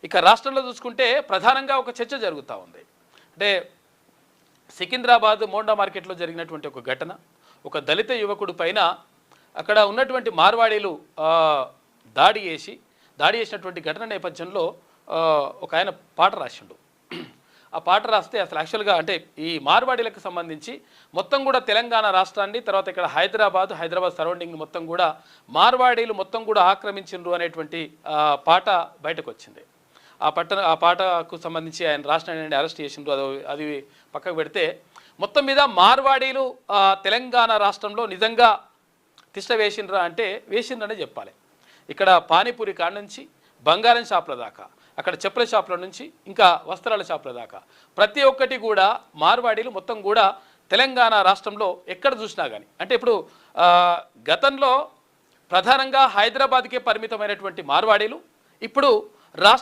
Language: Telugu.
ఇక రాష్ట్రంలో చూసుకుంటే ప్రధానంగా ఒక చర్చ జరుగుతూ ఉంది. అంటే సికింద్రాబాద్ మోండా మార్కెట్లో జరిగినటువంటి ఒక ఘటన, ఒక దళిత యువకుడు పైన అక్కడ ఉన్నటువంటి మార్వాడీలు దాడి చేసినటువంటి ఘటన నేపథ్యంలో ఒక ఆయన పాట రాసిండు. ఆ పాట రాస్తే అసలు యాక్చువల్గా అంటే ఈ మార్వాడీలకు సంబంధించి మొత్తం కూడా తెలంగాణ రాష్ట్రాన్ని, తర్వాత ఇక్కడ హైదరాబాద్ సరౌండింగ్ మొత్తం కూడా మార్వాడీలు మొత్తం కూడా ఆక్రమించిండ్రు అనేటువంటి పాట బయటకు వచ్చింది. ఆ పాటకు సంబంధించి ఆయన రాష్ట్రాన్ని అరెస్ట్ చేసిండ్రు. అది పక్కకు పెడితే మొత్తం మీద మార్వాడీలు తెలంగాణ రాష్ట్రంలో నిజంగా తిష్ట వేసిండ్రా అంటే వేసిండ్రనే చెప్పాలి. ఇక్కడ పానీపూరి కాడ నుంచి బంగారం షాపుల దాకా, అక్కడ చెప్పుల షాపుల నుంచి ఇంకా వస్త్రాల షాపుల దాకా ప్రతి ఒక్కటి కూడా మార్వాడీలు మొత్తం కూడా తెలంగాణ రాష్ట్రంలో ఎక్కడ చూసినా కానీ, అంటే ఇప్పుడు గతంలో ప్రధానంగా హైదరాబాద్కే పరిమితమైనటువంటి మార్వాడీలు ఇప్పుడు రాష్ట్ర